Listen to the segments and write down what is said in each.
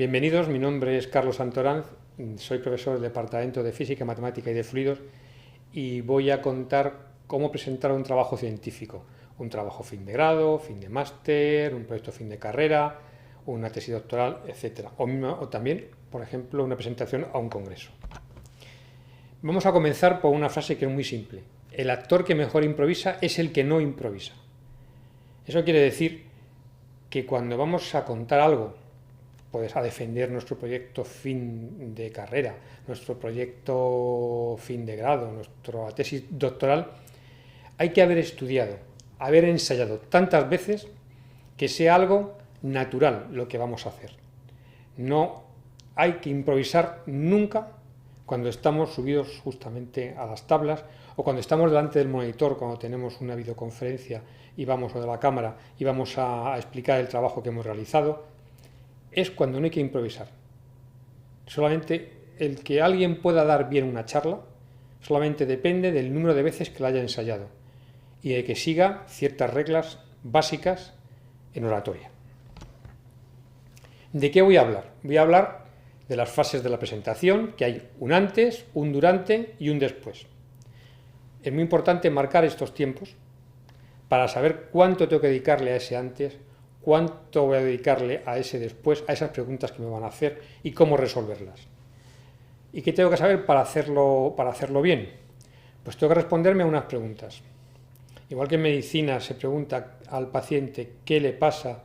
Bienvenidos, mi nombre es Carlos Santoranz, soy profesor del Departamento de Física, Matemática y de Fluidos y voy a contar cómo presentar un trabajo científico, un trabajo fin de grado, fin de máster, un proyecto fin de carrera, una tesis doctoral, etc. O también, por ejemplo, una presentación a un congreso. Vamos a comenzar por una frase que es muy simple. El actor que mejor improvisa es el que no improvisa. Eso quiere decir que cuando vamos a contar algo, pues a defender nuestro proyecto fin de carrera, nuestro proyecto fin de grado, nuestra tesis doctoral, hay que haber estudiado, haber ensayado tantas veces que sea algo natural lo que vamos a hacer. No hay que improvisar nunca cuando estamos subidos justamente a las tablas o cuando estamos delante del monitor, cuando tenemos una videoconferencia y vamos a la cámara y vamos a explicar el trabajo que hemos realizado. Es cuando no hay que improvisar. Solamente el que alguien pueda dar bien una charla solamente depende del número de veces que la haya ensayado y de que siga ciertas reglas básicas en oratoria. ¿De qué voy a hablar? Voy a hablar de las fases de la presentación, que hay un antes, un durante y un después. Es muy importante marcar estos tiempos para saber cuánto tengo que dedicarle a ese antes, cuánto voy a dedicarle a ese después, a esas preguntas que me van a hacer y cómo resolverlas. ¿Y qué tengo que saber para hacerlo bien? Pues tengo que responderme a unas preguntas. Igual que en medicina se pregunta al paciente qué le pasa,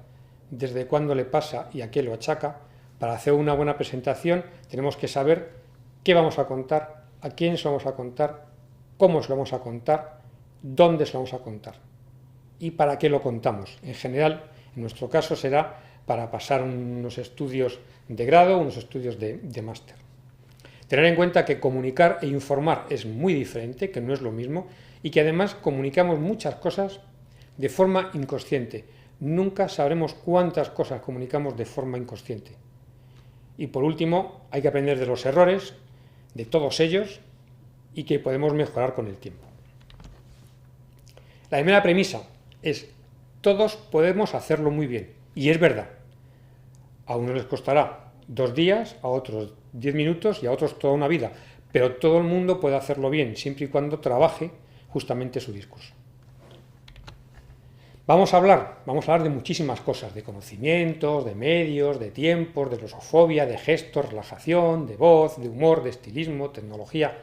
desde cuándo le pasa y a qué lo achaca, para hacer una buena presentación tenemos que saber qué vamos a contar, a quién se lo vamos a contar, cómo se lo vamos a contar, dónde se lo vamos a contar y para qué lo contamos. En general, en nuestro caso será para pasar unos estudios de grado, unos estudios de máster. Tener en cuenta que comunicar e informar es muy diferente, que no es lo mismo, y que además comunicamos muchas cosas de forma inconsciente. Nunca sabremos cuántas cosas comunicamos de forma inconsciente. Y por último, hay que aprender de los errores, de todos ellos, y que podemos mejorar con el tiempo. La primera premisa es: todos podemos hacerlo muy bien. Y es verdad. A unos les costará 2 días, a otros 10 minutos y a otros toda una vida. Pero todo el mundo puede hacerlo bien, siempre y cuando trabaje justamente su discurso. Vamos a hablar de muchísimas cosas, de conocimientos, de medios, de tiempos, de glosofobia, de gestos, relajación, de voz, de humor, de estilismo, tecnología.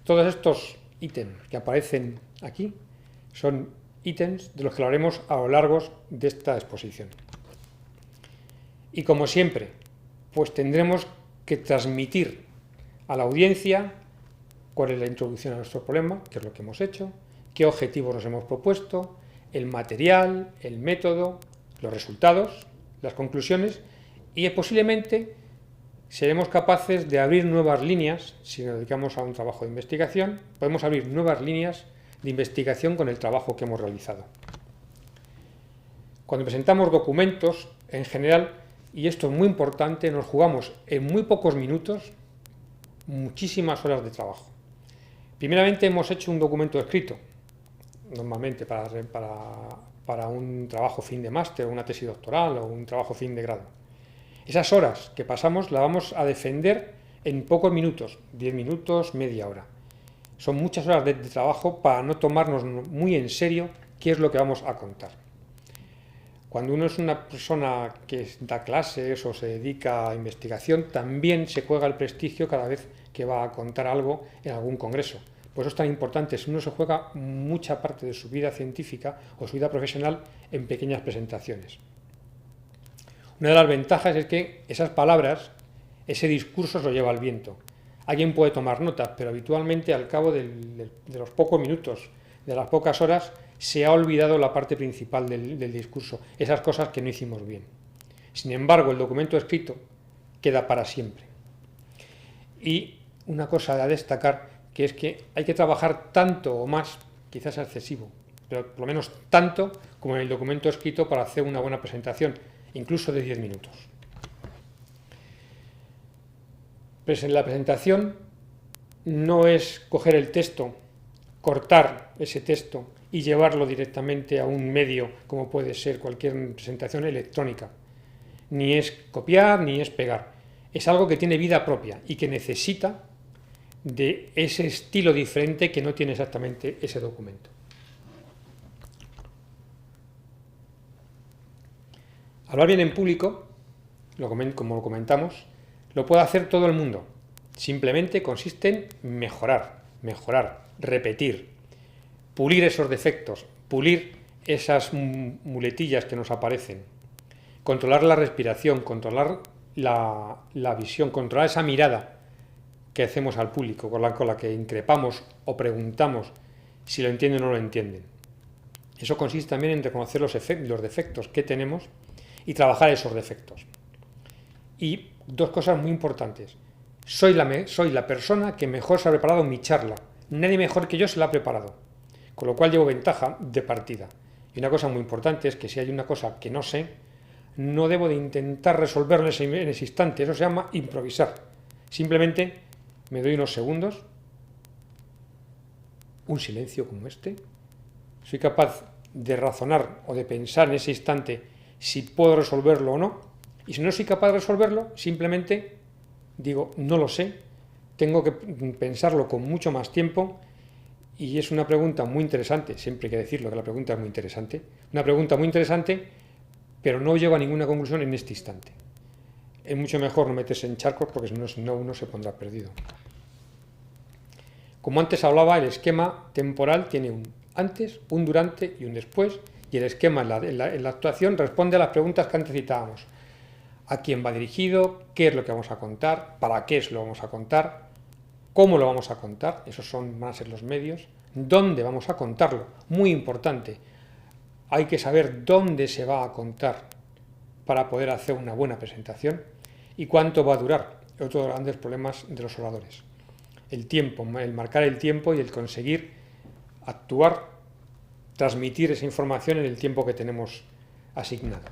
Todos estos ítems que aparecen aquí son ítems de los que hablaremos a lo largo de esta exposición. Y como siempre, pues tendremos que transmitir a la audiencia cuál es la introducción a nuestro problema, qué es lo que hemos hecho, qué objetivos nos hemos propuesto, el material, el método, los resultados, las conclusiones y posiblemente seremos capaces de abrir nuevas líneas, si nos dedicamos a un trabajo de investigación, podemos abrir nuevas líneas de investigación con el trabajo que hemos realizado. Cuando presentamos documentos, en general, y esto es muy importante, nos jugamos en muy pocos minutos muchísimas horas de trabajo. Primeramente hemos hecho un documento escrito, normalmente para un trabajo fin de máster, una tesis doctoral o un trabajo fin de grado. Esas horas que pasamos las vamos a defender en pocos minutos, 10 minutos, media hora. Son muchas horas de trabajo para no tomarnos muy en serio qué es lo que vamos a contar. Cuando uno es una persona que da clases o se dedica a investigación, también se juega el prestigio cada vez que va a contar algo en algún congreso. Por eso es tan importante, si uno se juega mucha parte de su vida científica o su vida profesional en pequeñas presentaciones. Una de las ventajas es que esas palabras, ese discurso se lo lleva al viento. Alguien puede tomar notas, pero habitualmente al cabo de los pocos minutos, de las pocas horas, se ha olvidado la parte principal del discurso, esas cosas que no hicimos bien. Sin embargo, el documento escrito queda para siempre. Y una cosa a destacar, que es que hay que trabajar tanto o más, quizás excesivo, pero por lo menos tanto como en el documento escrito para hacer una buena presentación, incluso de 10 minutos. Pues en la presentación no es coger el texto, cortar ese texto y llevarlo directamente a un medio como puede ser cualquier presentación electrónica. Ni es copiar ni es pegar. es algo que tiene vida propia y que necesita de ese estilo diferente que no tiene exactamente ese documento. Hablar bien en público, como lo comentamos, lo puede hacer todo el mundo. Simplemente consiste en mejorar, repetir, pulir esos defectos, pulir esas muletillas que nos aparecen, controlar la respiración, controlar la visión, controlar esa mirada que hacemos al público, con la que increpamos o preguntamos si lo entienden o no lo entienden. Eso consiste también en reconocer los defectos que tenemos y trabajar esos defectos. Y dos cosas muy importantes. Soy la persona que mejor se ha preparado mi charla. Nadie mejor que yo se la ha preparado. Con lo cual llevo ventaja de partida. Y una cosa muy importante es que si hay una cosa que no sé, no debo de intentar resolverlo en ese instante. Eso se llama improvisar. Simplemente me doy unos segundos, un silencio como este. Soy capaz de razonar o de pensar en ese instante si puedo resolverlo o no. Y si no soy capaz de resolverlo, simplemente digo, no lo sé, tengo que pensarlo con mucho más tiempo. Y es una pregunta muy interesante, siempre hay que decirlo, que la pregunta es muy interesante. Una pregunta muy interesante, pero no llego a ninguna conclusión en este instante. Es mucho mejor no meterse en charcos porque si no uno se pondrá perdido. Como antes hablaba, el esquema temporal tiene un antes, un durante y un después, y el esquema en la actuación responde a las preguntas que antes citábamos. ¿A quién va dirigido? ¿Qué es lo que vamos a contar? ¿Para qué lo vamos a contar? ¿Cómo lo vamos a contar? Esos van a ser los medios. ¿Dónde vamos a contarlo? Muy importante. Hay que saber dónde se va a contar para poder hacer una buena presentación. ¿Y cuánto va a durar? Otro de los grandes problemas de los oradores. El tiempo, el marcar el tiempo y el conseguir actuar, transmitir esa información en el tiempo que tenemos asignado.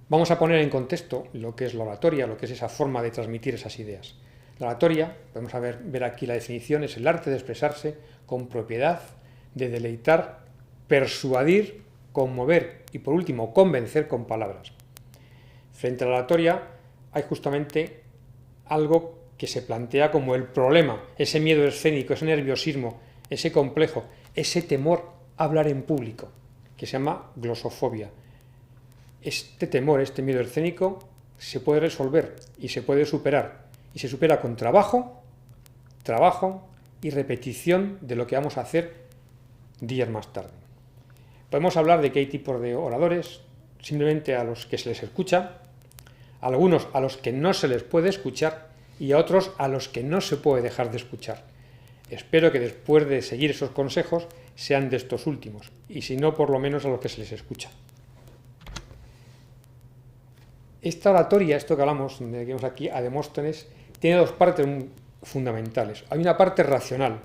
Vamos a poner en contexto lo que es la oratoria, lo que es esa forma de transmitir esas ideas. La oratoria, podemos ver aquí la definición, es el arte de expresarse con propiedad, de deleitar, persuadir, conmover y por último convencer con palabras. Frente a la oratoria hay justamente algo que se plantea como el problema, ese miedo escénico, ese nerviosismo, ese complejo, ese temor a hablar en público, que se llama glosofobia. Este temor, este miedo escénico, se puede resolver y se puede superar. Y se supera con trabajo y repetición de lo que vamos a hacer días más tarde. Podemos hablar de que hay tipos de oradores, simplemente a los que se les escucha, a algunos a los que no se les puede escuchar y a otros a los que no se puede dejar de escuchar. Espero que después de seguir esos consejos sean de estos últimos, y si no, por lo menos a los que se les escucha. Esta oratoria, esto que hablamos, que vemos aquí a Demóstenes, tiene dos partes fundamentales. Hay una parte racional.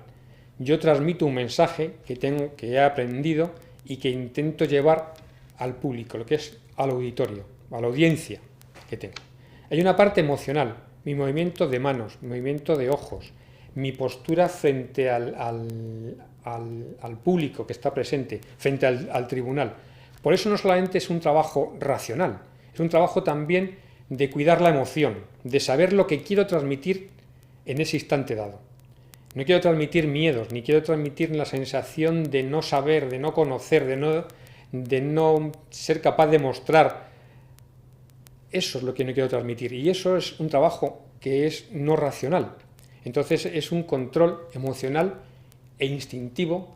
Yo transmito un mensaje que he aprendido y que intento llevar al público, lo que es al auditorio, a la audiencia que tengo. Hay una parte emocional, mi movimiento de manos, mi movimiento de ojos, mi postura frente al público que está presente, frente al tribunal. Por eso no solamente es un trabajo racional, es un trabajo también de cuidar la emoción, de saber lo que quiero transmitir en ese instante dado. No quiero transmitir miedos, ni quiero transmitir la sensación de no saber, de no conocer, de no ser capaz de mostrar. Eso es lo que no quiero transmitir, y eso es un trabajo que es no racional. Entonces es un control emocional e instintivo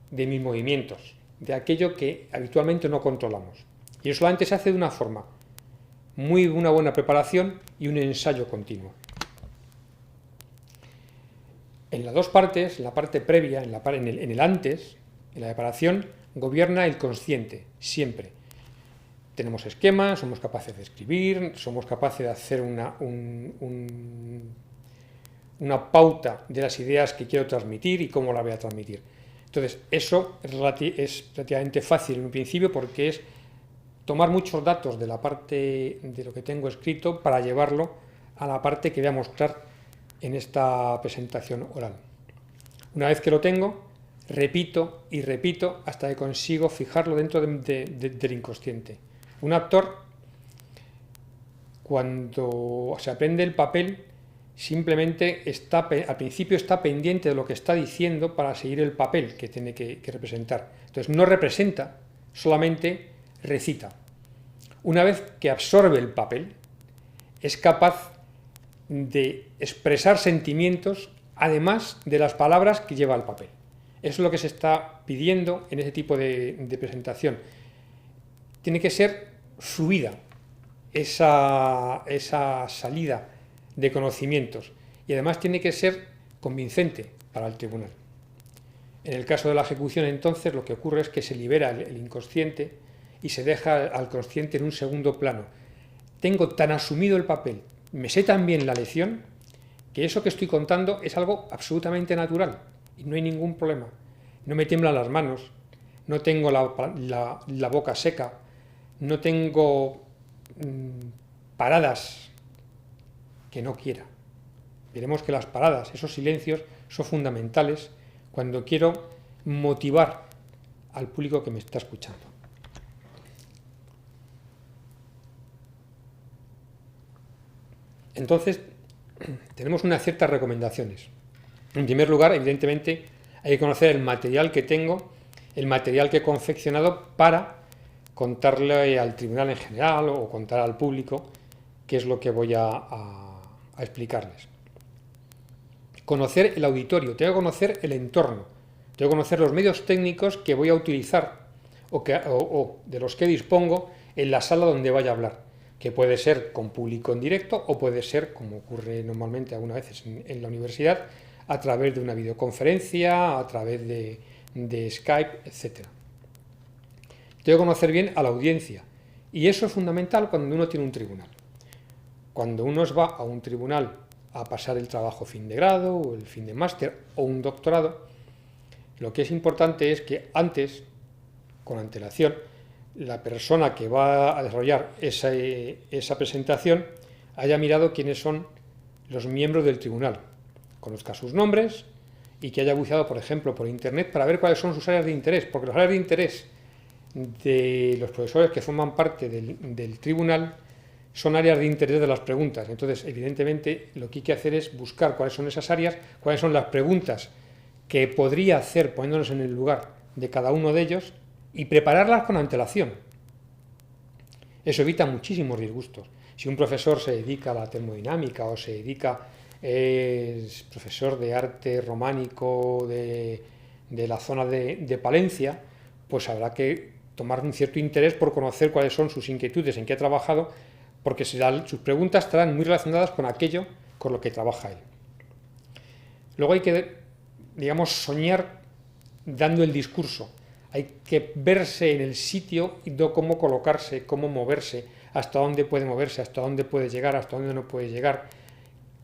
de mis movimientos, de aquello que habitualmente no controlamos. Y eso solamente se hace de una forma, una buena preparación y un ensayo continuo. En las dos partes, en la parte previa, en el antes, en la preparación, gobierna el consciente, siempre. Tenemos esquemas, somos capaces de escribir, somos capaces de hacer una pauta de las ideas que quiero transmitir y cómo la voy a transmitir. Entonces, eso es relativamente fácil en un principio porque es tomar muchos datos de la parte de lo que tengo escrito para llevarlo a la parte que voy a mostrar en esta presentación oral. Una vez que lo tengo, repito y repito hasta que consigo fijarlo dentro del inconsciente. Un actor, cuando se aprende el papel, simplemente al principio está pendiente de lo que está diciendo para seguir el papel que tiene que representar. Entonces no representa, solamente recita. Una vez que absorbe el papel, es capaz de expresar sentimientos además de las palabras que lleva el papel. Eso es lo que se está pidiendo en ese tipo de presentación. Tiene que ser fluida esa salida de conocimientos y además tiene que ser convincente para el tribunal. En el caso de la ejecución, entonces, lo que ocurre es que se libera el inconsciente y se deja al consciente en un segundo plano. Tengo tan asumido el papel, me sé tan bien la lección, que eso que estoy contando es algo absolutamente natural y no hay ningún problema. No me tiemblan las manos, no tengo la boca seca, no tengo paradas que no quiera. Veremos que las paradas, esos silencios, son fundamentales cuando quiero motivar al público que me está escuchando. Entonces, tenemos unas ciertas recomendaciones. En primer lugar, evidentemente, hay que conocer el material que tengo, el material que he confeccionado para contarle al tribunal en general o contar al público qué es lo que voy a explicarles. Conocer el auditorio, tengo que conocer el entorno, tengo que conocer los medios técnicos que voy a utilizar o de los que dispongo en la sala donde vaya a hablar, que puede ser con público en directo o puede ser, como ocurre normalmente algunas veces en la universidad, a través de una videoconferencia, a través de Skype, etc. Tengo que conocer bien a la audiencia y eso es fundamental cuando uno tiene un tribunal. Cuando uno va a un tribunal a pasar el trabajo fin de grado o el fin de máster o un doctorado, lo que es importante es que antes, con antelación, la persona que va a desarrollar esa presentación haya mirado quiénes son los miembros del tribunal, conozca sus nombres y que haya buceado, por ejemplo, por internet para ver cuáles son sus áreas de interés, porque las áreas de interés de los profesores que forman parte del tribunal son áreas de interés de las preguntas. Entonces, evidentemente, lo que hay que hacer es buscar cuáles son esas áreas, cuáles son las preguntas que podría hacer poniéndonos en el lugar de cada uno de ellos y prepararlas con antelación. Eso evita muchísimos disgustos. Si un profesor se dedica a la termodinámica o es profesor de arte románico de la zona de Palencia, pues habrá que tomar un cierto interés por conocer cuáles son sus inquietudes, en qué ha trabajado, porque sus preguntas estarán muy relacionadas con aquello con lo que trabaja él. Luego hay que, digamos, soñar dando el discurso. Hay que verse en el sitio y cómo colocarse, cómo moverse, hasta dónde puede moverse, hasta dónde puede llegar, hasta dónde no puede llegar,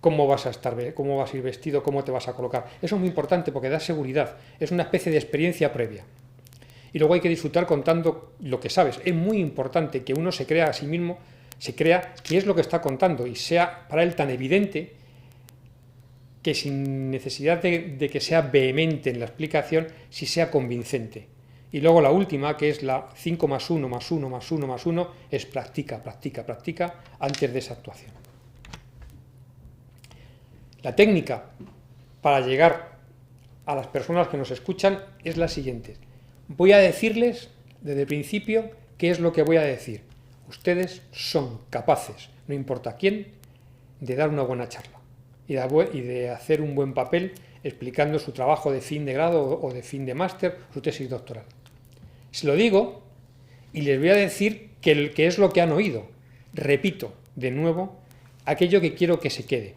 cómo vas a ir vestido, cómo te vas a colocar. Eso es muy importante porque da seguridad, es una especie de experiencia previa. Y luego hay que disfrutar contando lo que sabes. Es muy importante que uno se crea a sí mismo, se crea qué es lo que está contando y sea para él tan evidente que sin necesidad de que sea vehemente en la explicación, sí sea convincente. Y luego la última, que es la 5 más 1 más 1 más 1 más 1, es practica, practica, practica antes de esa actuación. La técnica para llegar a las personas que nos escuchan es la siguiente. Voy a decirles desde el principio qué es lo que voy a decir. Ustedes son capaces, no importa quién, de dar una buena charla y de hacer un buen papel explicando su trabajo de fin de grado o de fin de máster, su tesis doctoral. Se lo digo y les voy a decir qué es lo que han oído. Repito de nuevo aquello que quiero que se quede.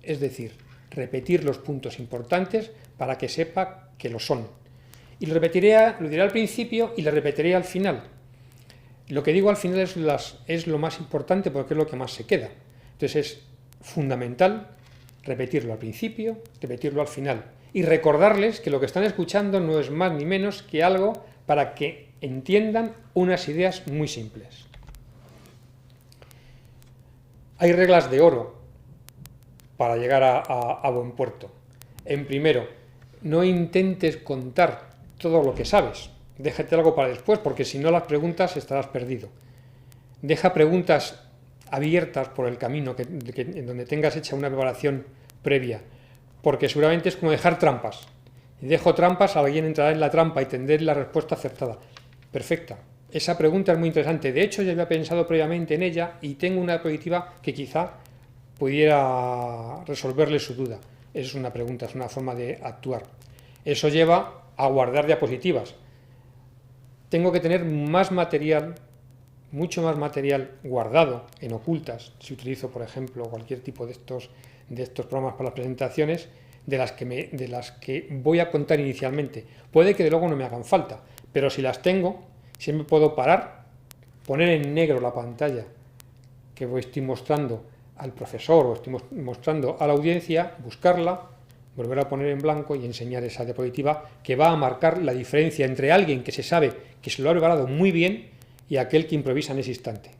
Es decir, repetir los puntos importantes para que sepa que lo son. Y lo diré al principio y lo repetiré al final. Lo que digo al final es lo más importante porque es lo que más se queda. Entonces es fundamental repetirlo al principio, repetirlo al final y recordarles que lo que están escuchando no es más ni menos que algo para que entiendan unas ideas muy simples. Hay reglas de oro para llegar a buen puerto. En primero, no intentes contar todo lo que sabes. Déjate algo para después, porque si no las preguntas estarás perdido. Deja preguntas abiertas por el camino, en donde tengas hecha una preparación previa, porque seguramente es como dejar trampas. Si dejo trampas, alguien entrará en la trampa y tendré la respuesta acertada. Perfecta. Esa pregunta es muy interesante. De hecho, ya había pensado previamente en ella y tengo una diapositiva que quizá pudiera resolverle su duda. Es una pregunta, es una forma de actuar. Eso lleva a guardar diapositivas. Tengo que tener más material, mucho más material guardado en ocultas, si utilizo, por ejemplo, cualquier tipo de estos programas para las presentaciones, de las que voy a contar inicialmente. Puede que de luego no me hagan falta, pero si las tengo, siempre puedo parar, poner en negro la pantalla que estoy mostrando al profesor o estoy mostrando a la audiencia, buscarla, volver a poner en blanco y enseñar esa diapositiva que va a marcar la diferencia entre alguien que se sabe que se lo ha preparado muy bien y aquel que improvisa en ese instante.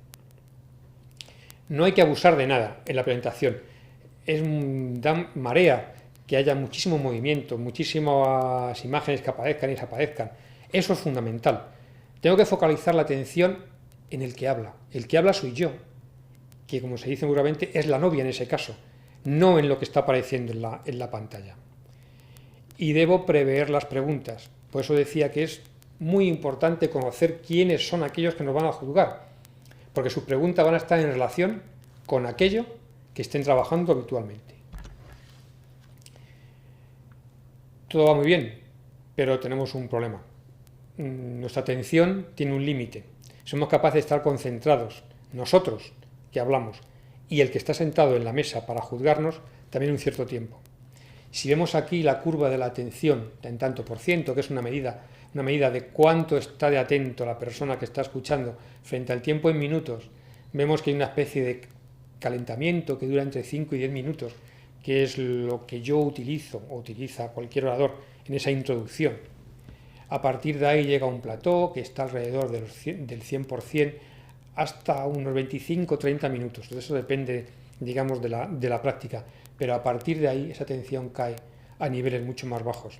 No hay que abusar de nada en la presentación. Da marea que haya muchísimo movimiento, muchísimas imágenes que aparezcan y desaparezcan. Eso es fundamental. Tengo que focalizar la atención en el que habla. El que habla soy yo, que como se dice seguramente es la novia en ese caso, no en lo que está apareciendo en la pantalla. Y debo prever las preguntas. Por eso decía que es muy importante conocer quiénes son aquellos que nos van a juzgar, porque sus preguntas van a estar en relación con aquello que estén trabajando habitualmente. Todo va muy bien, pero tenemos un problema. Nuestra atención tiene un límite. Somos capaces de estar concentrados, nosotros que hablamos, y el que está sentado en la mesa para juzgarnos también un cierto tiempo. Si vemos aquí la curva de la atención en tanto por ciento, que es una medida de cuánto está de atento la persona que está escuchando frente al tiempo en minutos, vemos que hay una especie de calentamiento que dura entre 5 y 10 minutos, que es lo que yo utilizo o utiliza cualquier orador en esa introducción. A partir de ahí llega un plató que está alrededor del 100% hasta unos 25-30 minutos. De eso depende, digamos, de la práctica. Pero a partir de ahí esa atención cae a niveles mucho más bajos.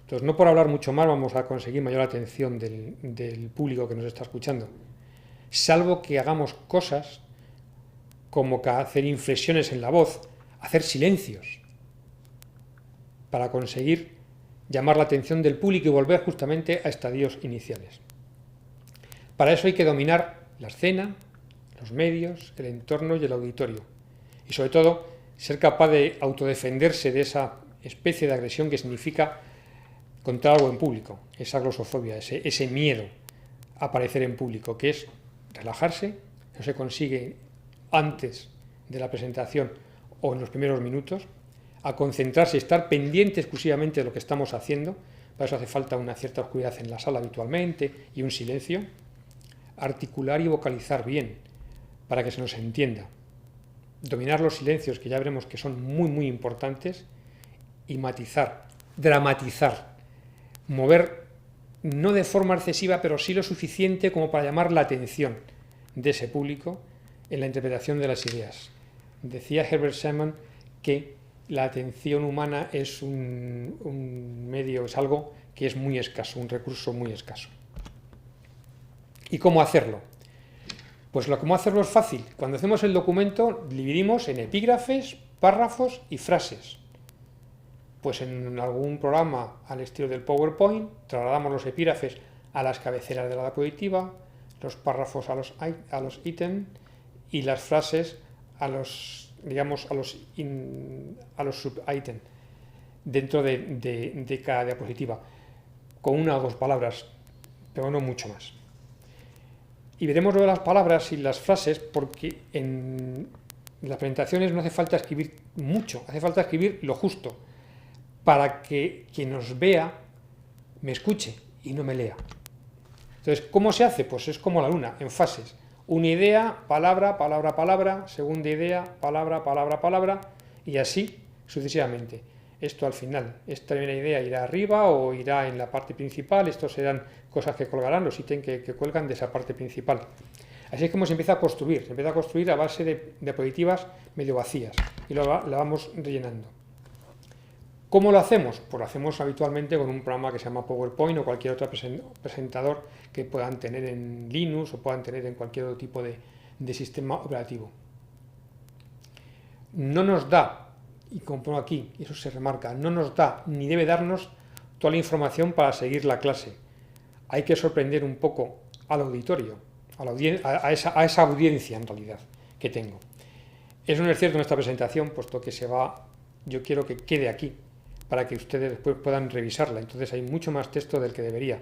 Entonces, no por hablar mucho más vamos a conseguir mayor atención del público que nos está escuchando. Salvo que hagamos cosas como que hacer inflexiones en la voz, hacer silencios, para conseguir llamar la atención del público y volver justamente a estadios iniciales. Para eso hay que dominar la escena, los medios, el entorno y el auditorio. Y sobre todo, ser capaz de autodefenderse de esa especie de agresión que significa contar algo en público, esa glosofobia, ese miedo a aparecer en público, que es relajarse, no se consigue antes de la presentación o en los primeros minutos, a concentrarse y estar pendiente exclusivamente de lo que estamos haciendo. Para eso hace falta una cierta oscuridad en la sala habitualmente y un silencio. Articular y vocalizar bien para que se nos entienda. Dominar los silencios, que ya veremos que son muy, muy importantes, y matizar, dramatizar, mover, no de forma excesiva, pero sí lo suficiente como para llamar la atención de ese público en la interpretación de las ideas. Decía Herbert Simon que la atención humana es un medio, es algo que es muy escaso, un recurso muy escaso. ¿Y cómo hacerlo? Pues cómo hacerlo es fácil. Cuando hacemos el documento, dividimos en epígrafes, párrafos y frases. Pues en algún programa al estilo del PowerPoint, trasladamos los epígrafes a las cabeceras de la diapositiva, los párrafos a los ítems y las frases a los sub-ítems dentro de cada diapositiva, con una o dos palabras, pero no mucho más. Y veremos lo de las palabras y las frases, porque en las presentaciones no hace falta escribir mucho, hace falta escribir lo justo, para que quien nos vea me escuche y no me lea. Entonces, ¿cómo se hace? Pues es como la luna, en fases. Una idea, palabra, palabra, palabra, segunda idea, palabra, palabra, palabra, y así sucesivamente. Esto al final, esta primera idea irá arriba o irá en la parte principal, estos serán cosas que colgarán, los ítems que cuelgan de esa parte principal. Así es como se empieza a construir, a base de diapositivas medio vacías y la vamos rellenando. ¿Cómo lo hacemos? Pues lo hacemos habitualmente con un programa que se llama PowerPoint o cualquier otro presentador que puedan tener en Linux o puedan tener en cualquier otro tipo de de sistema operativo. No nos da, y como pongo aquí, y eso se remarca, no nos da ni debe darnos toda la información para seguir la clase. Hay que sorprender un poco al auditorio, a esa audiencia en realidad que tengo. Eso no es cierto en esta presentación, puesto que yo quiero que quede aquí, para que ustedes después puedan revisarla. Entonces hay mucho más texto del que debería.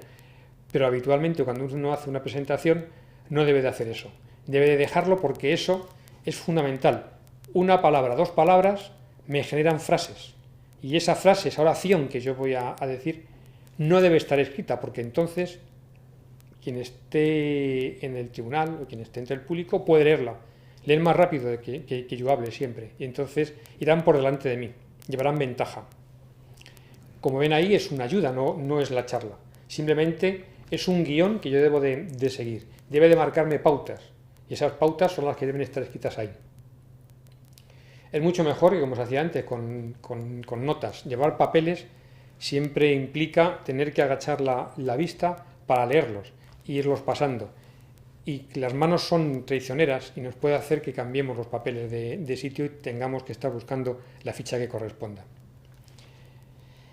Pero habitualmente cuando uno hace una presentación no debe de hacer eso. Debe de dejarlo porque eso es fundamental. Una palabra, 2 palabras me generan frases. Y esa frase, esa oración que yo voy a decir, no debe estar escrita, porque entonces quien esté en el tribunal o quien esté entre el público puede leerla. Leen más rápido de que yo hable siempre. Y entonces irán por delante de mí, llevarán ventaja. Como ven ahí, es una ayuda, no es la charla. Simplemente es un guión que yo debo de seguir. Debe de marcarme pautas. Y esas pautas son las que deben estar escritas ahí. Es mucho mejor que, como se hacía antes, con notas. Llevar papeles siempre implica tener que agachar la vista para leerlos e irlos pasando. Y las manos son traicioneras y nos puede hacer que cambiemos los papeles de sitio y tengamos que estar buscando la ficha que corresponda.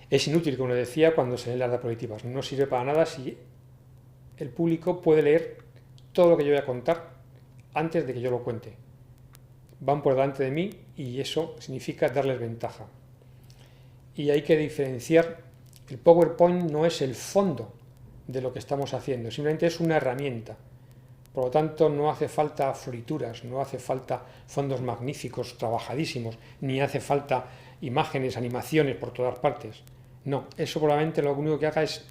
Es inútil, como les decía, cuando se leen las diapositivas. No sirve para nada si el público puede leer todo lo que yo voy a contar antes de que yo lo cuente. Van por delante de mí y eso significa darles ventaja. Y hay que diferenciar, el PowerPoint no es el fondo de lo que estamos haciendo, simplemente es una herramienta. Por lo tanto, no hace falta florituras, no hace falta fondos magníficos, trabajadísimos, ni hace falta imágenes, animaciones por todas partes. No, eso probablemente lo único que haga es,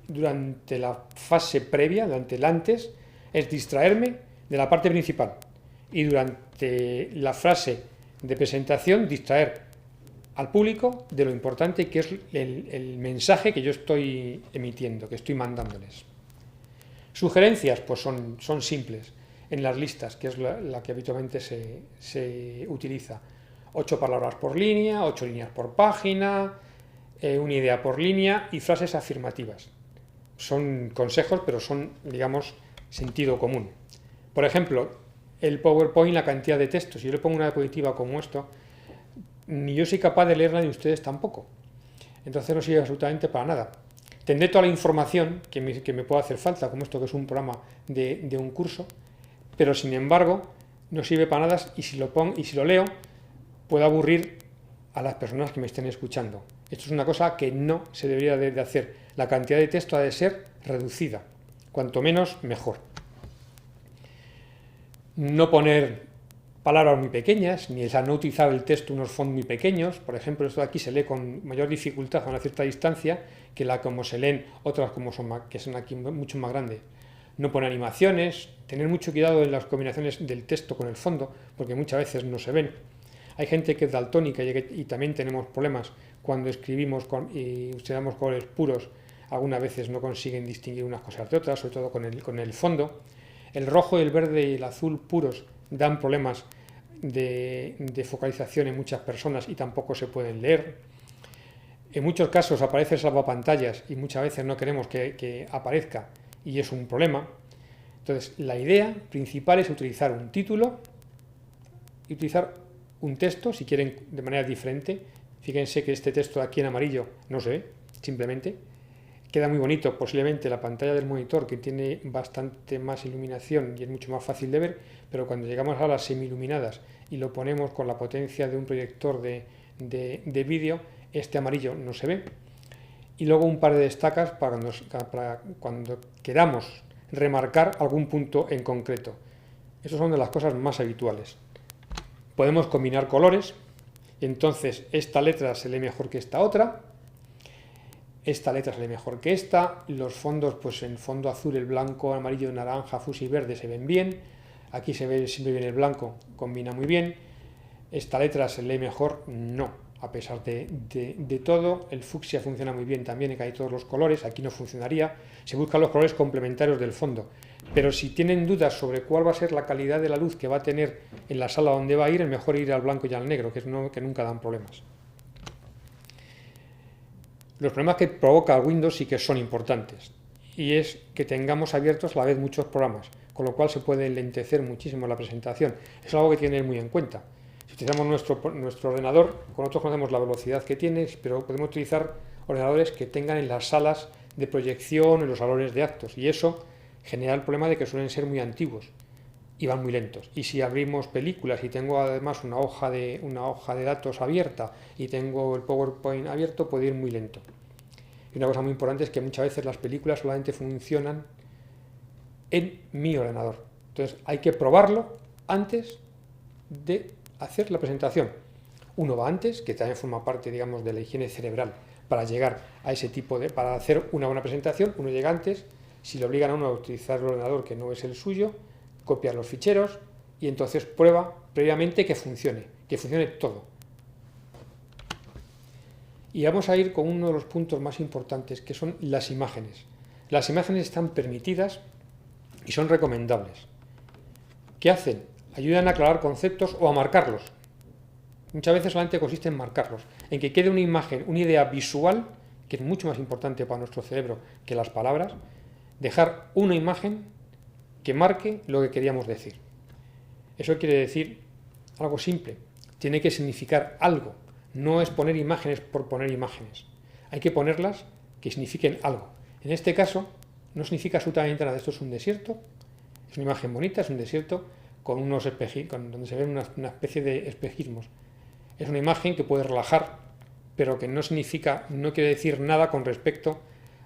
durante la fase previa, durante el antes, es distraerme de la parte principal. Y durante la frase de presentación, distraer al público de lo importante que es el mensaje que yo estoy emitiendo, que estoy mandándoles. Sugerencias, pues son simples en las listas, que es la que habitualmente se utiliza. 8 palabras por línea, 8 líneas por página, una idea por línea y frases afirmativas. Son consejos, pero son, digamos, sentido común. Por ejemplo, el PowerPoint, la cantidad de textos. Si yo le pongo una diapositiva como esto, ni yo soy capaz de leerla ni ustedes tampoco. Entonces no sirve absolutamente para nada. Tendré toda la información que me pueda hacer falta, como esto que es un programa de un curso, pero sin embargo no sirve para nada y si lo leo puedo aburrir a las personas que me estén escuchando. Esto es una cosa que no se debería de hacer. La cantidad de texto ha de ser reducida, cuanto menos mejor. No poner palabras muy pequeñas, ni no utilizar el texto unos fondos muy pequeños. Por ejemplo, esto de aquí se lee con mayor dificultad a una cierta distancia que como se leen otras que son aquí mucho más grandes. No poner animaciones, tener mucho cuidado en las combinaciones del texto con el fondo, porque muchas veces no se ven. Hay gente que es daltónica y también tenemos problemas cuando escribimos y usamos colores puros. Algunas veces no consiguen distinguir unas cosas de otras, sobre todo con el fondo. El rojo, el verde y el azul puros dan problemas de focalización en muchas personas y tampoco se pueden leer. En muchos casos aparece el salvapantallas y muchas veces no queremos que aparezca y es un problema. Entonces, la idea principal es utilizar un título y utilizar un texto, si quieren, de manera diferente. Fíjense que este texto de aquí en amarillo no se ve, simplemente. Queda muy bonito, posiblemente la pantalla del monitor, que tiene bastante más iluminación y es mucho más fácil de ver, pero cuando llegamos a las semi-iluminadas y lo ponemos con la potencia de un proyector de vídeo, este amarillo no se ve. Y luego un par de destacas para cuando queramos remarcar algún punto en concreto. Esas son de las cosas más habituales. Podemos combinar colores, entonces esta letra se lee mejor que esta otra. Esta letra se lee mejor que esta, los fondos, pues en fondo azul, el blanco, amarillo, naranja, fucsia y verde se ven bien, aquí se ve siempre bien el blanco, combina muy bien. Esta letra se lee mejor, no, a pesar de todo. El fucsia funciona muy bien también, que hay todos los colores, aquí no funcionaría. Se buscan los colores complementarios del fondo, pero si tienen dudas sobre cuál va a ser la calidad de la luz que va a tener en la sala donde va a ir, es mejor ir al blanco y al negro, que nunca dan problemas. Los problemas que provoca Windows sí que son importantes y es que tengamos abiertos a la vez muchos programas, con lo cual se puede enlentecer muchísimo la presentación. Es algo que tiene que tener muy en cuenta. Si utilizamos nuestro ordenador, con otros conocemos la velocidad que tiene, pero podemos utilizar ordenadores que tengan en las salas de proyección, en los salones de actos, y eso genera el problema de que suelen ser muy antiguos y van muy lentos. Y si abrimos películas y tengo además una hoja de datos abierta y tengo el PowerPoint abierto, puede ir muy lento. Y una cosa muy importante es que muchas veces las películas solamente funcionan en mi ordenador. Entonces hay que probarlo antes de hacer la presentación. Uno va antes, que también forma parte, digamos, de la higiene cerebral para llegar a ese para hacer una buena presentación. Uno llega antes, si le obligan a uno a utilizar el ordenador que no es el suyo, copia los ficheros y entonces prueba previamente que funcione todo. Y vamos a ir con uno de los puntos más importantes, que son las imágenes. Las imágenes están permitidas y son recomendables. ¿Qué hacen? Ayudan a aclarar conceptos o a marcarlos. Muchas veces solamente consiste en marcarlos, en que quede una imagen, una idea visual, que es mucho más importante para nuestro cerebro que las palabras, dejar una imagen que marque lo que queríamos decir. Eso quiere decir algo simple, tiene que significar algo, no es poner imágenes por poner imágenes. Hay que ponerlas que signifiquen algo. En este caso no significa absolutamente nada, esto es un desierto, es una imagen bonita, es un desierto con unos donde se ven una especie de espejismos. Es una imagen que puede relajar, pero que no quiere decir nada con respecto,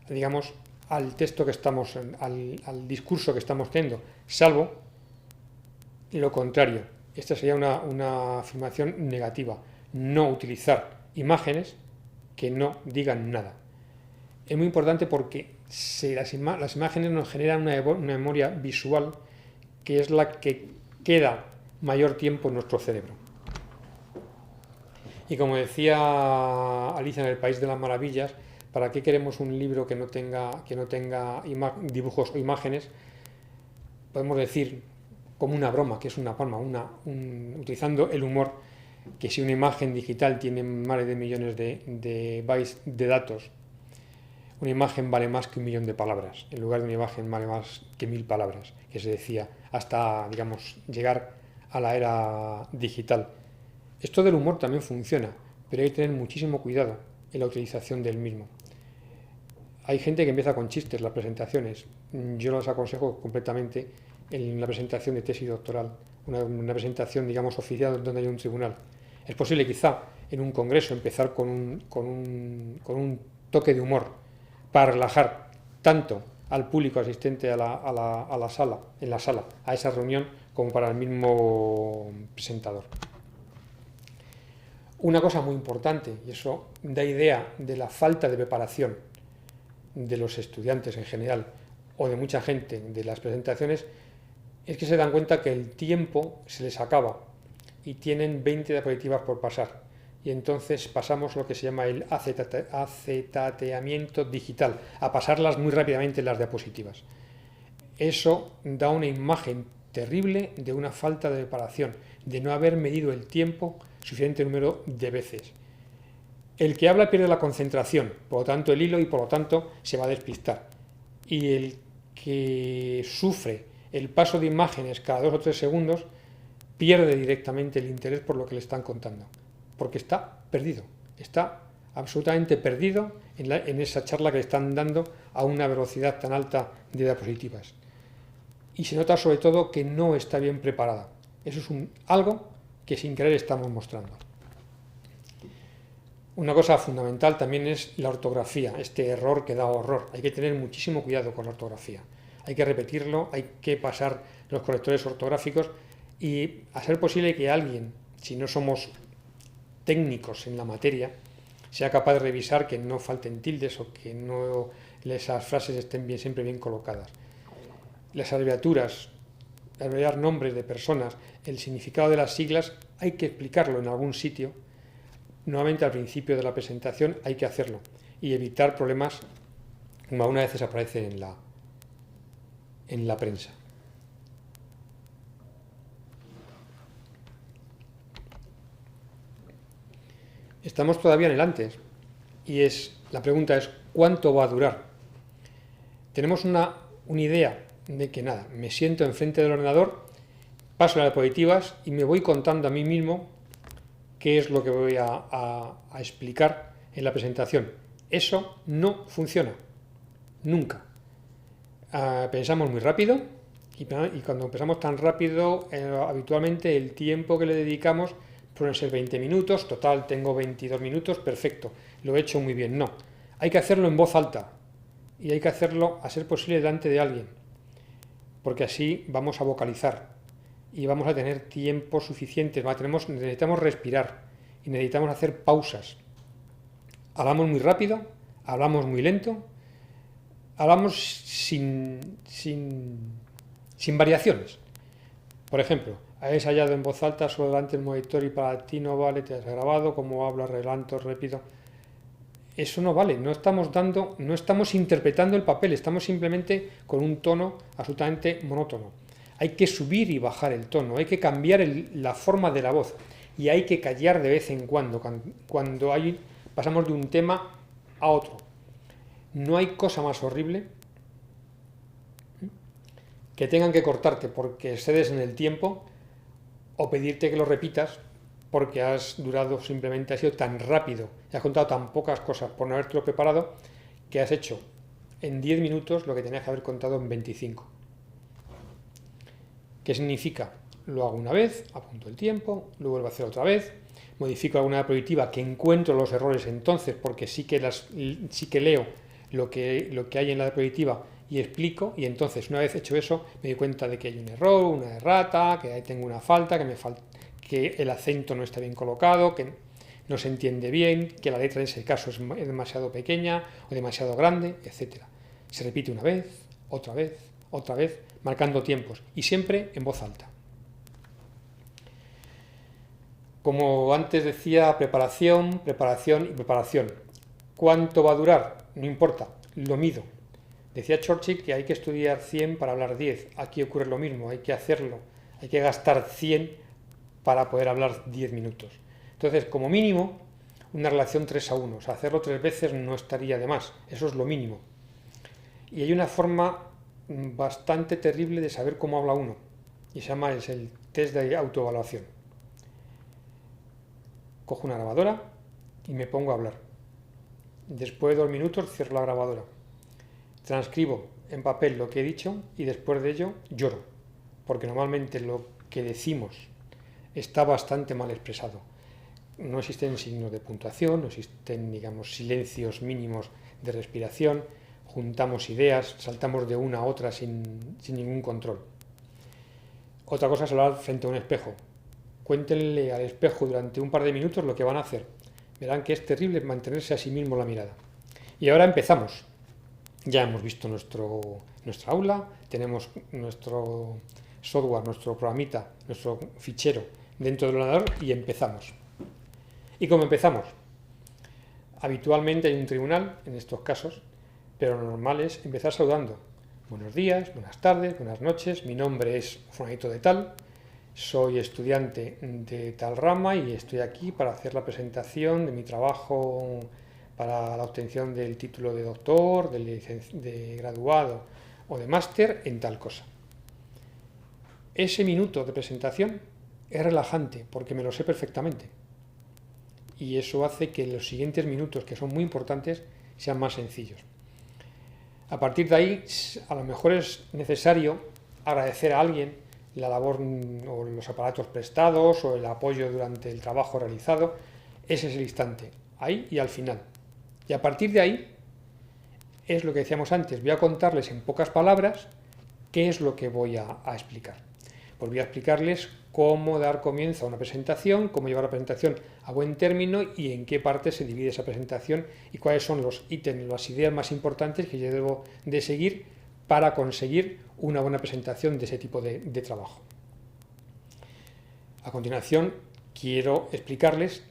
digamos, al texto que estamos, al discurso que estamos teniendo, salvo lo contrario. Esta sería una afirmación negativa. No utilizar imágenes que no digan nada. Es muy importante porque las imágenes nos generan una memoria visual que es la que queda mayor tiempo en nuestro cerebro. Y como decía Alicia en el País de las Maravillas, ¿para qué queremos un libro que no tenga dibujos o imágenes? Podemos decir, como una broma, que es una palma, utilizando el humor, que si una imagen digital tiene más de millones de bytes de datos, una imagen vale más que 1.000.000 de palabras. En lugar de una imagen vale más que 1.000 palabras, que se decía hasta, digamos, llegar a la era digital. Esto del humor también funciona, pero hay que tener muchísimo cuidado en la utilización del mismo. Hay gente que empieza con chistes las presentaciones. Yo los aconsejo completamente en la presentación de tesis doctoral, una presentación, digamos, oficial donde hay un tribunal. Es posible quizá en un congreso empezar con un toque de humor para relajar tanto al público asistente a la sala, a esa reunión, como para el mismo presentador. Una cosa muy importante, y eso da idea de la falta de preparación de los estudiantes en general o de mucha gente de las presentaciones, es que se dan cuenta que el tiempo se les acaba y tienen 20 diapositivas por pasar. Y entonces pasamos lo que se llama el acetateamiento digital, a pasarlas muy rápidamente las diapositivas. Eso da una imagen terrible de una falta de preparación, de no haber medido el tiempo suficiente número de veces. El que habla pierde la concentración, por lo tanto el hilo, y por lo tanto se va a despistar. Y el que sufre el paso de imágenes cada 2 o 3 segundos pierde directamente el interés por lo que le están contando, porque está perdido, está absolutamente perdido en esa charla que le están dando a una velocidad tan alta de diapositivas. Y se nota sobre todo que no está bien preparada. Eso es algo que sin querer estamos mostrando. Una cosa fundamental también es la ortografía, este error que da horror. Hay que tener muchísimo cuidado con la ortografía. Hay que repetirlo, hay que pasar los correctores ortográficos y a ser posible que alguien, si no somos técnicos en la materia, sea capaz de revisar que no falten tildes o que no esas frases estén siempre bien colocadas. Las abreviaturas, abreviar nombres de personas, el significado de las siglas, hay que explicarlo en algún sitio. Nuevamente al principio de la presentación hay que hacerlo y evitar problemas como algunas veces aparecen en la prensa. Estamos todavía en el antes y la pregunta es ¿cuánto va a durar? tenemos una idea de que nada, me siento enfrente del ordenador, paso las diapositivas y me voy contando a mí mismo qué es lo que voy a explicar en la presentación. Eso no funciona, nunca. Pensamos muy rápido y cuando pensamos tan rápido, habitualmente el tiempo que le dedicamos pueden ser 20 minutos, total tengo 22 minutos, perfecto, lo he hecho muy bien. No, hay que hacerlo en voz alta y hay que hacerlo a ser posible delante de alguien, porque así vamos a vocalizar y vamos a tener tiempo suficiente. Necesitamos respirar y necesitamos hacer pausas. Hablamos muy rápido, hablamos muy lento, hablamos sin variaciones. Por ejemplo, has ensayado en voz alta solo delante del monitor y para ti no vale, te has grabado, como hablo, relanto, repito. Eso no vale, no estamos interpretando el papel, estamos simplemente con un tono absolutamente monótono. Hay que subir y bajar el tono, hay que cambiar la forma de la voz y hay que callar de vez en cuando pasamos de un tema a otro. No hay cosa más horrible que tengan que cortarte porque excedes en el tiempo o pedirte que lo repitas porque has sido tan rápido y has contado tan pocas cosas por no habértelo preparado que has hecho en 10 minutos lo que tenías que haber contado en 25. ¿Qué significa? Lo hago una vez, apunto el tiempo, lo vuelvo a hacer otra vez, modifico alguna diapositiva que encuentro los errores entonces porque sí que leo lo que hay en la diapositiva y explico, y entonces una vez hecho eso me doy cuenta de que hay un error, una errata, que ahí tengo una falta, que el acento no está bien colocado, que no se entiende bien, que la letra en ese caso es demasiado pequeña o demasiado grande, etc. Se repite una vez, otra vez, marcando tiempos y siempre en voz alta. Como antes decía, preparación. ¿Cuánto va a durar? No importa, lo mido. Decía Churchill que hay que estudiar 100 para hablar 10. Aquí ocurre lo mismo, hay que hacerlo. Hay que gastar 100 para poder hablar 10 minutos. Entonces, como mínimo, una relación 3:1. O sea, hacerlo 3 veces no estaría de más. Eso es lo mínimo. Y hay una forma bastante terrible de saber cómo habla uno. Y se llama el test de autoevaluación. Cojo una grabadora y me pongo a hablar. Después de 2 minutos cierro la grabadora. Transcribo en papel lo que he dicho y después de ello lloro, porque normalmente lo que decimos está bastante mal expresado. No existen signos de puntuación, no existen, silencios mínimos de respiración, juntamos ideas, saltamos de una a otra sin ningún control. Otra cosa es hablar frente a un espejo. Cuéntenle al espejo durante un par de minutos lo que van a hacer. Verán que es terrible mantenerse a sí mismo la mirada. Y ahora empezamos. Ya hemos visto nuestra aula, tenemos nuestro software, nuestro programita, nuestro fichero dentro del ordenador y empezamos. ¿Y cómo empezamos? Habitualmente hay un tribunal en estos casos, pero lo normal es empezar saludando. Buenos días, buenas tardes, buenas noches, mi nombre es fulanito de tal, soy estudiante de tal rama y estoy aquí para hacer la presentación de mi trabajo para la obtención del título de doctor, de graduado o de máster en tal cosa. Ese minuto de presentación es relajante porque me lo sé perfectamente y eso hace que los siguientes minutos, que son muy importantes, sean más sencillos. A partir de ahí, a lo mejor es necesario agradecer a alguien la labor o los aparatos prestados o el apoyo durante el trabajo realizado. Ese es el instante, ahí y al final. Y a partir de ahí, es lo que decíamos antes, voy a contarles en pocas palabras qué es lo que voy a explicar. Pues voy a explicarles cómo dar comienzo a una presentación, cómo llevar la presentación a buen término y en qué parte se divide esa presentación y cuáles son los ítems, las ideas más importantes que yo debo de seguir para conseguir una buena presentación de ese tipo de trabajo. A continuación, quiero explicarles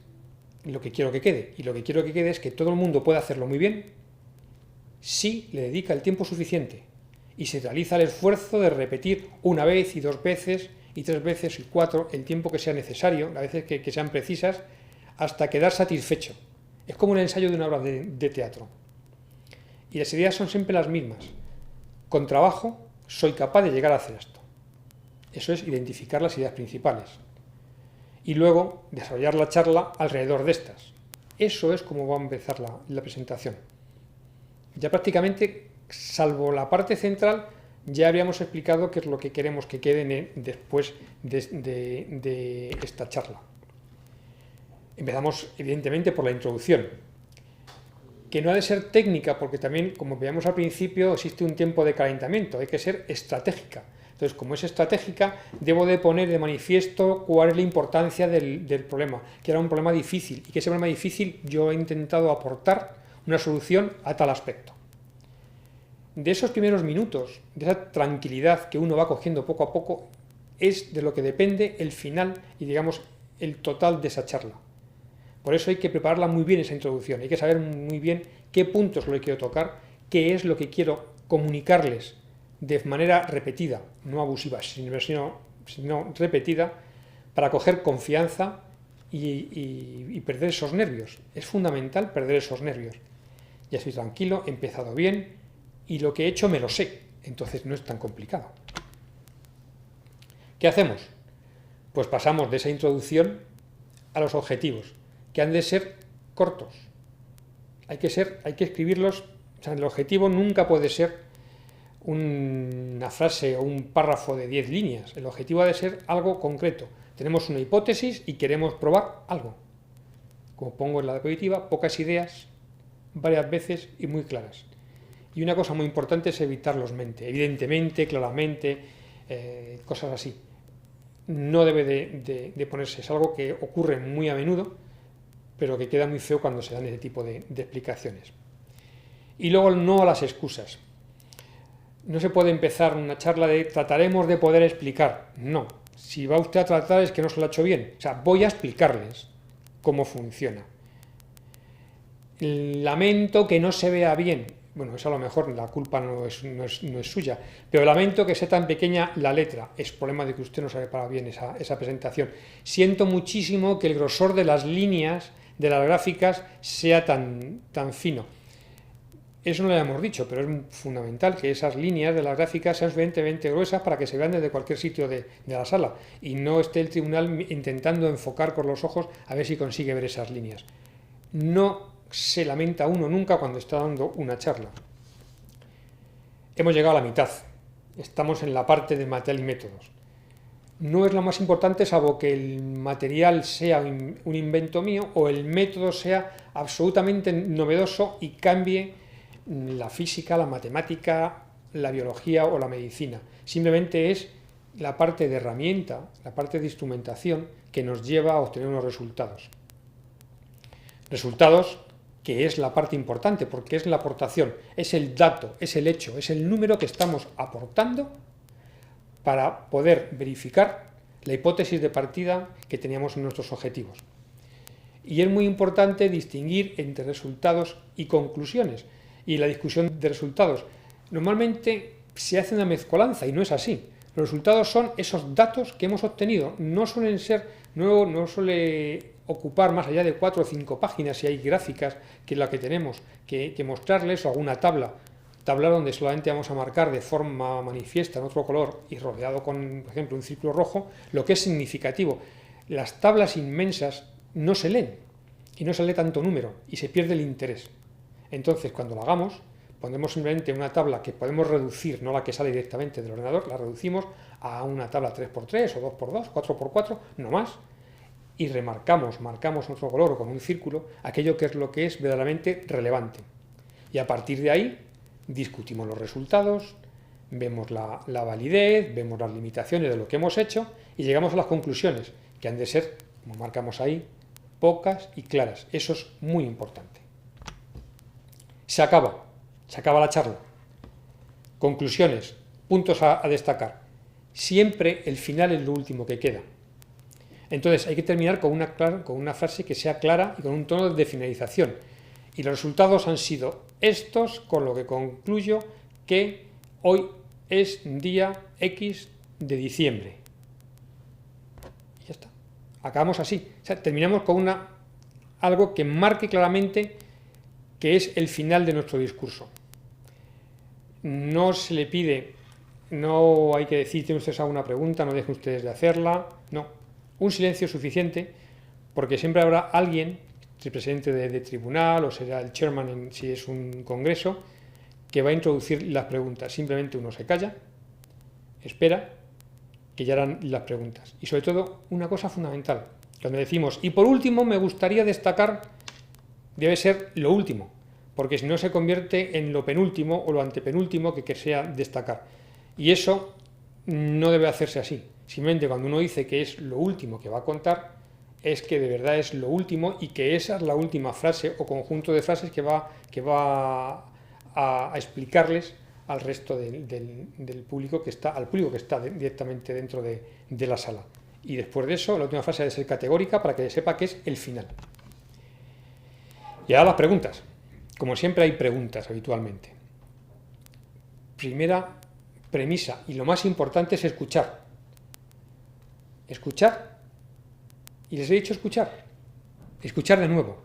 lo que quiero que quede. Y lo que quiero que quede es que todo el mundo pueda hacerlo muy bien si le dedica el tiempo suficiente y se realiza el esfuerzo de repetir una vez y 2 veces y 3 veces y 4 el tiempo que sea necesario, las veces que sean precisas, hasta quedar satisfecho. Es como un ensayo de una obra de teatro. Y las ideas son siempre las mismas. con trabajo soy capaz de llegar a hacer esto. Eso es identificar las ideas principales. Y luego desarrollar la charla alrededor de estas. Eso es como va a empezar la presentación. Ya prácticamente, salvo la parte central, ya habíamos explicado qué es lo que queremos que quede después de esta charla. Empezamos, evidentemente, por la introducción, que no ha de ser técnica, porque también, como veíamos al principio, existe un tiempo de calentamiento, hay que ser estratégica. Entonces, como es estratégica, debo de poner de manifiesto cuál es la importancia del problema, que era un problema difícil, y que ese problema difícil yo he intentado aportar una solución a tal aspecto. De esos primeros minutos, de esa tranquilidad que uno va cogiendo poco a poco, es de lo que depende el final y, digamos, el total de esa charla. Por eso hay que prepararla muy bien, esa introducción, hay que saber muy bien qué puntos lo que quiero tocar, qué es lo que quiero comunicarles de manera repetida, no abusiva, sino repetida, para coger confianza y perder esos nervios. Es fundamental perder esos nervios. Ya estoy tranquilo, he empezado bien y lo que he hecho me lo sé, entonces no es tan complicado. ¿Qué hacemos? Pues pasamos de esa introducción a los objetivos, que han de ser cortos. Hay que escribirlos, o sea, el objetivo nunca puede ser una frase o un párrafo de 10 líneas. El objetivo ha de ser algo concreto. Tenemos una hipótesis y queremos probar algo. Como pongo en la diapositiva, pocas ideas, varias veces y muy claras. Y una cosa muy importante es evitarlos mente. Evidentemente, claramente, cosas así. No debe de ponerse. Es algo que ocurre muy a menudo, pero que queda muy feo cuando se dan ese tipo de explicaciones. Y luego no a las excusas. No se puede empezar una charla de trataremos de poder explicar. No, si va usted a tratar es que no se lo ha hecho bien. O sea, voy a explicarles cómo funciona. Lamento que no se vea bien. Bueno, eso a lo mejor la culpa no es suya, pero lamento que sea tan pequeña la letra. Es problema de que usted no sabe para bien esa presentación. Siento muchísimo que el grosor de las líneas de las gráficas sea tan fino. Eso no lo hemos dicho, pero es fundamental que esas líneas de las gráficas sean suficientemente gruesas para que se vean desde cualquier sitio de la sala y no esté el tribunal intentando enfocar con los ojos a ver si consigue ver esas líneas. No se lamenta uno nunca cuando está dando una charla. Hemos llegado a la mitad. Estamos en la parte de material y métodos. No es lo más importante, salvo que el material sea un invento mío o el método sea absolutamente novedoso y cambie la física, la matemática, la biología o la medicina. Simplemente es la parte de herramienta, la parte de instrumentación que nos lleva a obtener unos resultados. Resultados que es la parte importante, porque es la aportación, es el dato, es el hecho, es el número que estamos aportando para poder verificar la hipótesis de partida que teníamos en nuestros objetivos. Y es muy importante distinguir entre resultados y conclusiones. Y la discusión de resultados normalmente se hace una mezcolanza y no es así. Los resultados son esos datos que hemos obtenido. No suelen ser, no suele ocupar más allá de 4 o 5 páginas si hay gráficas que es la que tenemos que mostrarles o alguna tabla donde solamente vamos a marcar de forma manifiesta en otro color y rodeado con, por ejemplo, un círculo rojo, lo que es significativo. Las tablas inmensas no se leen y no se lee tanto número y se pierde el interés. Entonces, cuando lo hagamos, pondremos simplemente una tabla que podemos reducir, no la que sale directamente del ordenador, la reducimos a una tabla 3×3 o 2×2, 4×4, no más, y marcamos nuestro color con un círculo, aquello que es lo que es verdaderamente relevante. Y a partir de ahí, discutimos los resultados, vemos la validez, vemos las limitaciones de lo que hemos hecho y llegamos a las conclusiones, que han de ser, como marcamos ahí, pocas y claras. Eso es muy importante. Se acaba la charla. Conclusiones, puntos a destacar. Siempre el final es lo último que queda. Entonces hay que terminar con una frase que sea clara y con un tono de finalización. Y los resultados han sido estos, con lo que concluyo que hoy es día X de diciembre. Y ya está. Acabamos así. O sea, terminamos con algo que marque claramente que es el final de nuestro discurso. no se le pide, no hay que decir, tienen ustedes alguna pregunta, no dejen ustedes de hacerla, no. Un silencio es suficiente, porque siempre habrá alguien, el presidente de tribunal o será el chairman si es un congreso, que va a introducir las preguntas. Simplemente uno se calla, espera, que ya harán las preguntas. Y sobre todo, una cosa fundamental, cuando decimos, y por último me gustaría destacar, debe ser lo último, porque si no se convierte en lo penúltimo o lo antepenúltimo que sea destacar. Y eso no debe hacerse así. Simplemente cuando uno dice que es lo último que va a contar, es que de verdad es lo último y que esa es la última frase o conjunto de frases que va a explicarles al resto del público que está, directamente dentro de la sala. Y después de eso, la última frase debe ser categórica para que sepa que es el final. Y ahora las preguntas. Como siempre hay preguntas habitualmente. Primera premisa y lo más importante es escuchar. Escuchar. Y les he dicho escuchar. Escuchar de nuevo.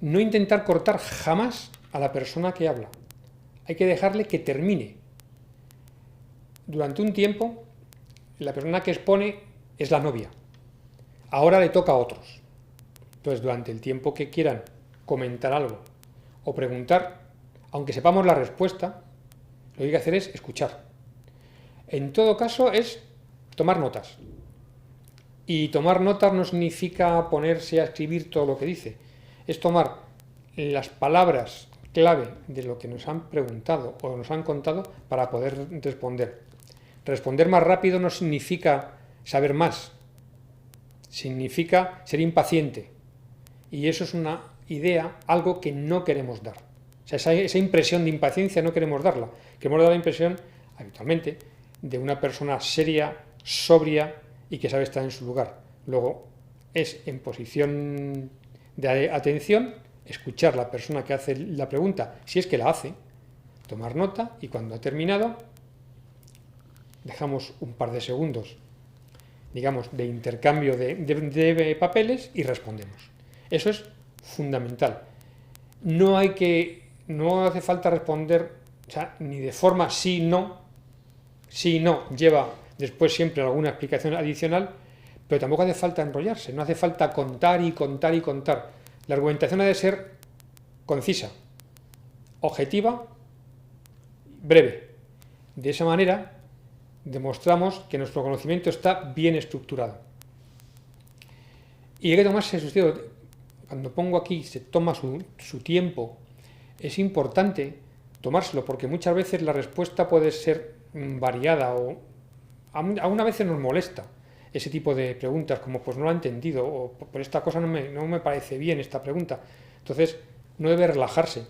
No intentar cortar jamás a la persona que habla. Hay que dejarle que termine. Durante un tiempo, la persona que expone es la novia. Ahora le toca a otros. Entonces, durante el tiempo que quieran comentar algo o preguntar, aunque sepamos la respuesta, lo que hay que hacer es escuchar. En todo caso, es tomar notas. Y tomar notas no significa ponerse a escribir todo lo que dice. Es tomar las palabras clave de lo que nos han preguntado o nos han contado para poder responder. Responder más rápido no significa saber más, significa ser impaciente. Y eso es una idea, algo que no queremos dar. O sea, esa impresión de impaciencia no queremos darla. Queremos dar la impresión, habitualmente, de una persona seria, sobria y que sabe estar en su lugar. Luego, es en posición de atención, escuchar a la persona que hace la pregunta, si es que la hace, tomar nota y cuando ha terminado, dejamos un par de segundos, digamos, de intercambio de papeles y respondemos. Eso es fundamental. No hace falta responder, o sea, ni de forma sí, no, lleva después siempre alguna explicación adicional, pero tampoco hace falta enrollarse, no hace falta contar y contar y contar. La argumentación ha de ser concisa, objetiva, breve. De esa manera demostramos que nuestro conocimiento está bien estructurado. Y hay que tomarse su tiempo. Cuando pongo aquí, se toma su tiempo, es importante tomárselo, porque muchas veces la respuesta puede ser variada o algunas veces nos molesta ese tipo de preguntas, como pues no lo he entendido o por esta cosa no me parece bien esta pregunta. Entonces, no debe relajarse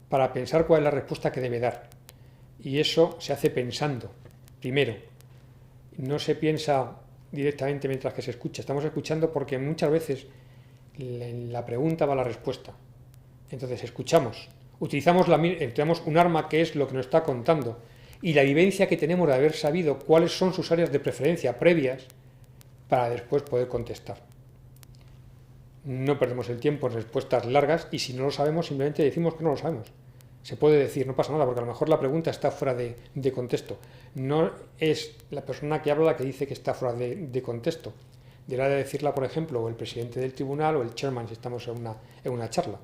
para pensar cuál es la respuesta que debe dar. Y eso se hace pensando, primero. No se piensa directamente mientras que se escucha. Estamos escuchando porque muchas veces en la pregunta va la respuesta. Entonces, escuchamos. Tenemos un arma que es lo que nos está contando y la vivencia que tenemos de haber sabido cuáles son sus áreas de preferencia previas para después poder contestar. No perdemos el tiempo en respuestas largas y si no lo sabemos simplemente decimos que no lo sabemos. Se puede decir, no pasa nada, porque a lo mejor la pregunta está fuera de contexto. No es la persona que habla la que dice que está fuera de contexto. Deberá de decirla, por ejemplo, o el presidente del tribunal o el chairman si estamos en una charla.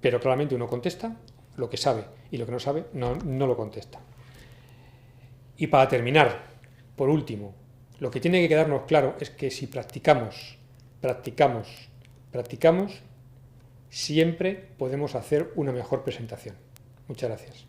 Pero claramente uno contesta lo que sabe y lo que no sabe no lo contesta. Y para terminar, por último, lo que tiene que quedarnos claro es que si practicamos, siempre podemos hacer una mejor presentación. Muchas gracias.